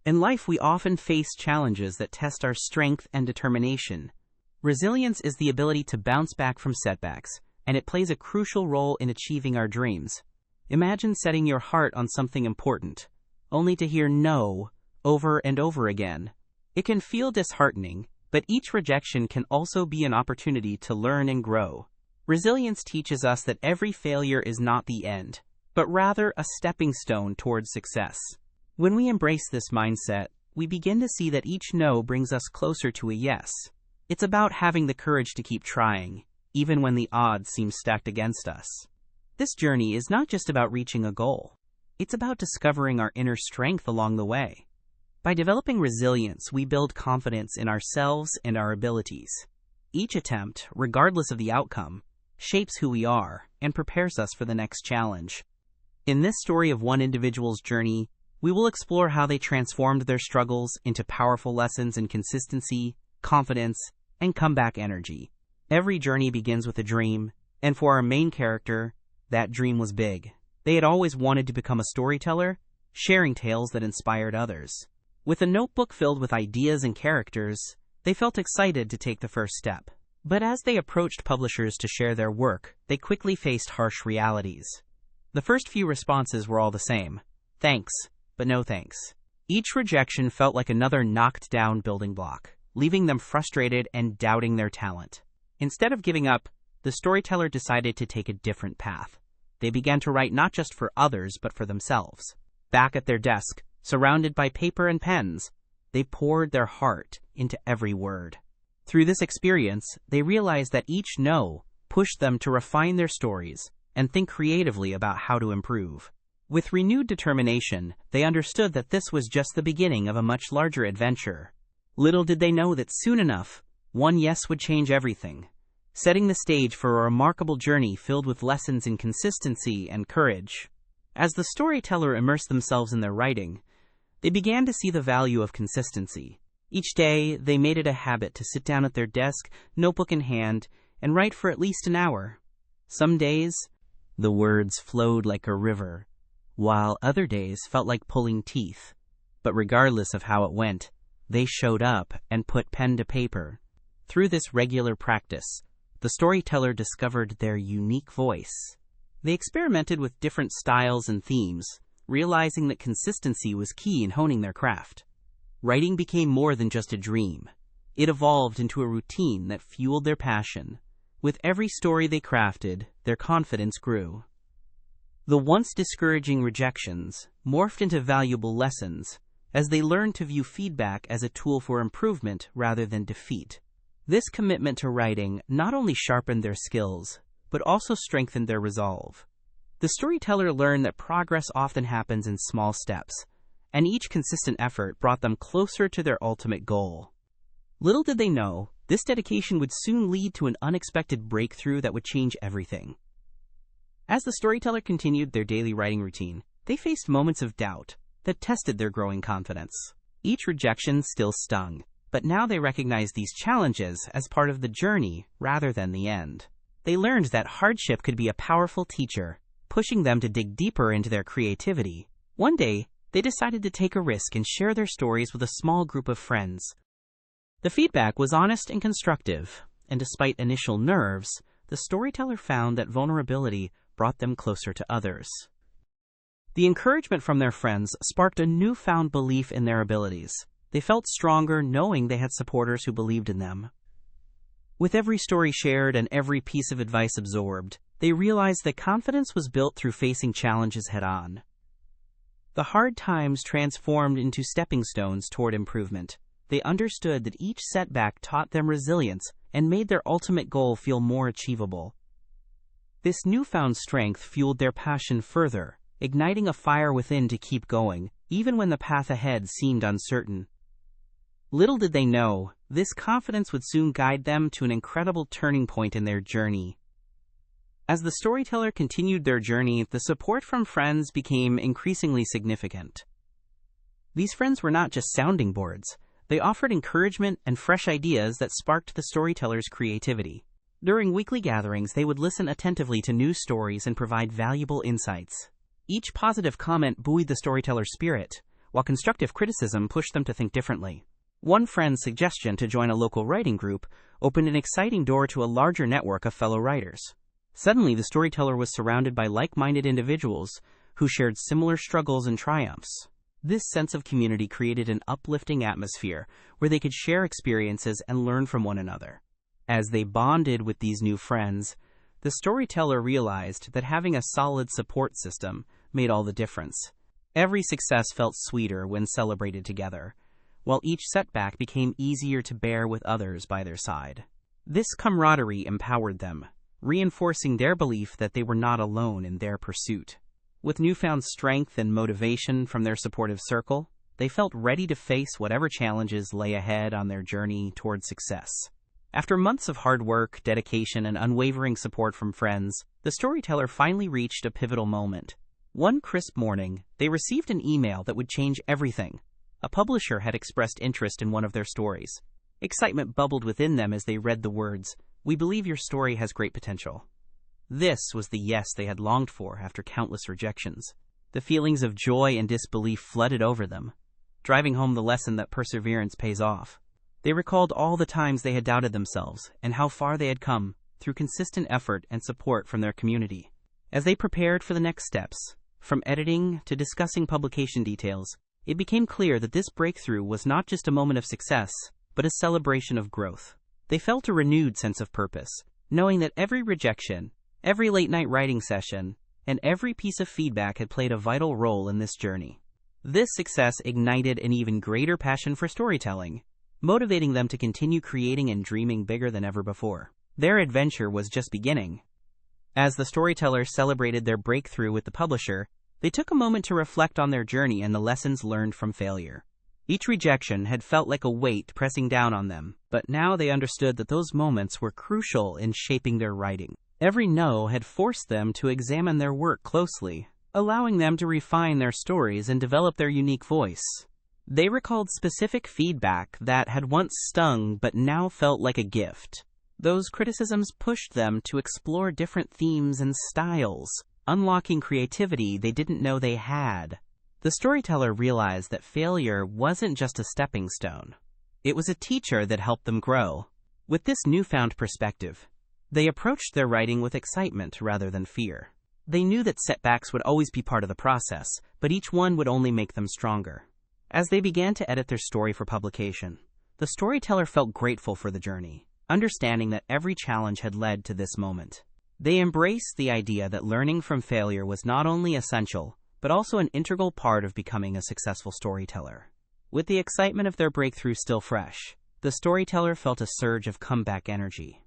In life, we often face challenges that test our strength and determination. Resilience is the ability to bounce back from setbacks, and it plays a crucial role in achieving our dreams. Imagine setting your heart on something important, only to hear no over and over again. It can feel disheartening, but each rejection can also be an opportunity to learn and grow. Resilience teaches us that every failure is not the end, but rather a stepping stone towards success. When we embrace this mindset, we begin to see that each no brings us closer to a yes. It's about having the courage to keep trying, even when the odds seem stacked against us. This journey is not just about reaching a goal. It's about discovering our inner strength along the way. By developing resilience, we build confidence in ourselves and our abilities. Each attempt, regardless of the outcome, shapes who we are and prepares us for the next challenge. In this story of one individual's journey, we will explore how they transformed their struggles into powerful lessons in consistency, confidence, and comeback energy. Every journey begins with a dream, and for our main character, that dream was big. They had always wanted to become a storyteller, sharing tales that inspired others. With a notebook filled with ideas and characters, they felt excited to take the first step. But as they approached publishers to share their work, they quickly faced harsh realities. The first few responses were all the same. Thanks, but no thanks. Each rejection felt like another knocked-down building block, leaving them frustrated and doubting their talent. Instead of giving up, the storyteller decided to take a different path. They began to write not just for others, but for themselves. Back at their desk, surrounded by paper and pens, they poured their heart into every word. Through this experience, they realized that each no pushed them to refine their stories and think creatively about how to improve. With renewed determination, they understood that this was just the beginning of a much larger adventure. Little did they know that soon enough, one yes would change everything, setting the stage for a remarkable journey filled with lessons in consistency and courage. As the storyteller immersed themselves in their writing, they began to see the value of consistency. Each day, they made it a habit to sit down at their desk, notebook in hand, and write for at least an hour. Some days, the words flowed like a river, while other days felt like pulling teeth. But regardless of how it went, they showed up and put pen to paper. Through this regular practice, the storyteller discovered their unique voice. They experimented with different styles and themes, realizing that consistency was key in honing their craft. Writing became more than just a dream. It evolved into a routine that fueled their passion. With every story they crafted, their confidence grew. The once discouraging rejections morphed into valuable lessons as they learned to view feedback as a tool for improvement rather than defeat. This commitment to writing not only sharpened their skills, but also strengthened their resolve. The storyteller learned that progress often happens in small steps, and each consistent effort brought them closer to their ultimate goal. Little did they know, this dedication would soon lead to an unexpected breakthrough that would change everything. As the storyteller continued their daily writing routine, they faced moments of doubt that tested their growing confidence. Each rejection still stung, but now they recognized these challenges as part of the journey rather than the end. They learned that hardship could be a powerful teacher, pushing them to dig deeper into their creativity. One day, they decided to take a risk and share their stories with a small group of friends. The feedback was honest and constructive, and despite initial nerves, the storyteller found that vulnerability brought them closer to others. The encouragement from their friends sparked a newfound belief in their abilities. They felt stronger knowing they had supporters who believed in them. With every story shared and every piece of advice absorbed, they realized that confidence was built through facing challenges head-on. The hard times transformed into stepping stones toward improvement. They understood that each setback taught them resilience and made their ultimate goal feel more achievable. This newfound strength fueled their passion further, igniting a fire within to keep going, even when the path ahead seemed uncertain. Little did they know, this confidence would soon guide them to an incredible turning point in their journey. As the storyteller continued their journey, the support from friends became increasingly significant. These friends were not just sounding boards. They offered encouragement and fresh ideas that sparked the storyteller's creativity. During weekly gatherings, they would listen attentively to new stories and provide valuable insights. Each positive comment buoyed the storyteller's spirit, while constructive criticism pushed them to think differently. One friend's suggestion to join a local writing group opened an exciting door to a larger network of fellow writers. Suddenly, the storyteller was surrounded by like-minded individuals who shared similar struggles and triumphs. This sense of community created an uplifting atmosphere where they could share experiences and learn from one another. As they bonded with these new friends, the storyteller realized that having a solid support system made all the difference. Every success felt sweeter when celebrated together, while each setback became easier to bear with others by their side. This camaraderie empowered them, reinforcing their belief that they were not alone in their pursuit. With newfound strength and motivation from their supportive circle, they felt ready to face whatever challenges lay ahead on their journey toward success. After months of hard work, dedication, and unwavering support from friends, the storyteller finally reached a pivotal moment. One crisp morning, they received an email that would change everything. A publisher had expressed interest in one of their stories. Excitement bubbled within them as they read the words, "We believe your story has great potential." This was the yes they had longed for after countless rejections. The feelings of joy and disbelief flooded over them, driving home the lesson that perseverance pays off. They recalled all the times they had doubted themselves and how far they had come through consistent effort and support from their community. As they prepared for the next steps, from editing to discussing publication details, it became clear that this breakthrough was not just a moment of success, but a celebration of growth. They felt a renewed sense of purpose, knowing that every rejection, every late-night writing session, and every piece of feedback had played a vital role in this journey. This success ignited an even greater passion for storytelling, motivating them to continue creating and dreaming bigger than ever before. Their adventure was just beginning. As the storytellers celebrated their breakthrough with the publisher, they took a moment to reflect on their journey and the lessons learned from failure. Each rejection had felt like a weight pressing down on them, but now they understood that those moments were crucial in shaping their writing. Every no had forced them to examine their work closely, allowing them to refine their stories and develop their unique voice. They recalled specific feedback that had once stung but now felt like a gift. Those criticisms pushed them to explore different themes and styles, unlocking creativity they didn't know they had. The storyteller realized that failure wasn't just a stepping stone. It was a teacher that helped them grow. With this newfound perspective, they approached their writing with excitement rather than fear. They knew that setbacks would always be part of the process, but each one would only make them stronger. As they began to edit their story for publication, the storyteller felt grateful for the journey, understanding that every challenge had led to this moment. They embraced the idea that learning from failure was not only essential, but also an integral part of becoming a successful storyteller. With the excitement of their breakthrough still fresh, the storyteller felt a surge of comeback energy.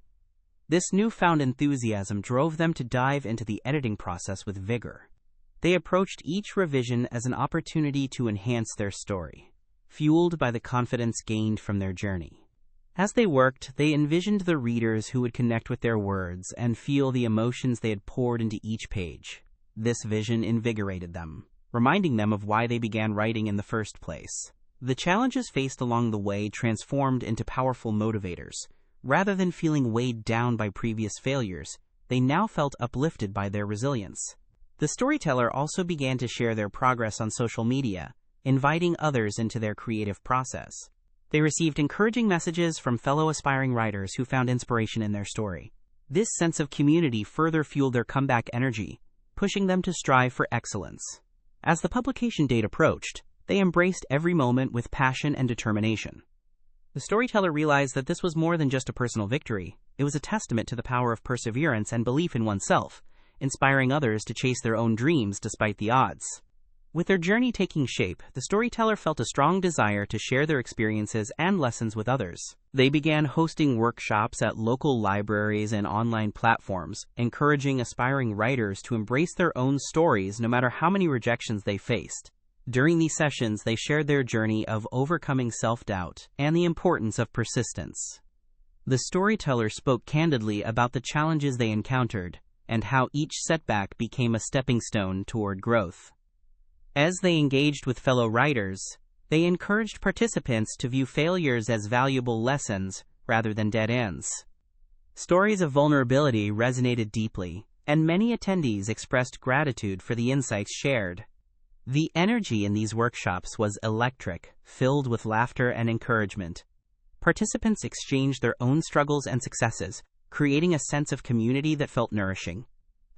This newfound enthusiasm drove them to dive into the editing process with vigor. They approached each revision as an opportunity to enhance their story, fueled by the confidence gained from their journey. As they worked, they envisioned the readers who would connect with their words and feel the emotions they had poured into each page. This vision invigorated them, reminding them of why they began writing in the first place. The challenges faced along the way transformed into powerful motivators. Rather than feeling weighed down by previous failures, they now felt uplifted by their resilience. The storyteller also began to share their progress on social media, inviting others into their creative process. They received encouraging messages from fellow aspiring writers who found inspiration in their story. This sense of community further fueled their comeback energy, pushing them to strive for excellence. As the publication date approached, they embraced every moment with passion and determination. The storyteller realized that this was more than just a personal victory. It was a testament to the power of perseverance and belief in oneself, inspiring others to chase their own dreams despite the odds. With their journey taking shape, the storyteller felt a strong desire to share their experiences and lessons with others. They began hosting workshops at local libraries and online platforms, encouraging aspiring writers to embrace their own stories no matter how many rejections they faced. During these sessions, they shared their journey of overcoming self-doubt and the importance of persistence. The storyteller spoke candidly about the challenges they encountered and how each setback became a stepping stone toward growth. As they engaged with fellow writers, they encouraged participants to view failures as valuable lessons rather than dead ends. Stories of vulnerability resonated deeply, and many attendees expressed gratitude for the insights shared. The energy in these workshops was electric, filled with laughter and encouragement. Participants exchanged their own struggles and successes, creating a sense of community that felt nourishing.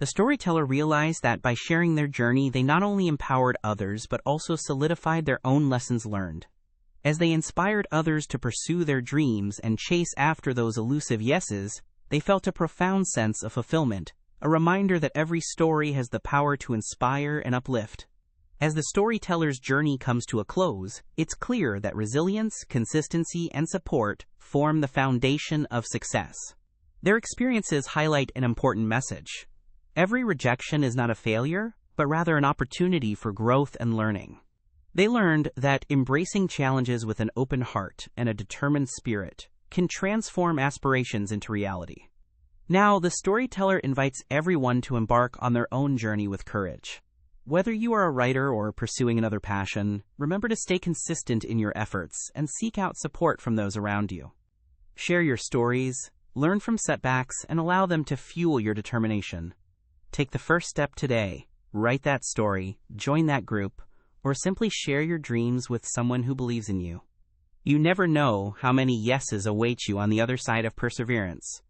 The storyteller realized that by sharing their journey, they not only empowered others but also solidified their own lessons learned. As they inspired others to pursue their dreams and chase after those elusive yeses, they felt a profound sense of fulfillment, a reminder that every story has the power to inspire and uplift. As the storyteller's journey comes to a close, it's clear that resilience, consistency, and support form the foundation of success. Their experiences highlight an important message. Every rejection is not a failure, but rather an opportunity for growth and learning. They learned that embracing challenges with an open heart and a determined spirit can transform aspirations into reality. Now, the storyteller invites everyone to embark on their own journey with courage. Whether you are a writer or pursuing another passion, remember to stay consistent in your efforts and seek out support from those around you. Share your stories, learn from setbacks, and allow them to fuel your determination. Take the first step today. Write that story, join that group, or simply share your dreams with someone who believes in you. You never know how many yeses await you on the other side of perseverance.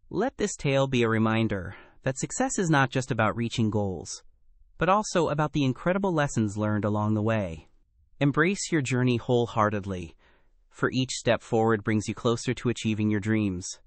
Let this tale be a reminder that success is not just about reaching goals, but also about the incredible lessons learned along the way. Embrace your journey wholeheartedly, for each step forward brings you closer to achieving your dreams.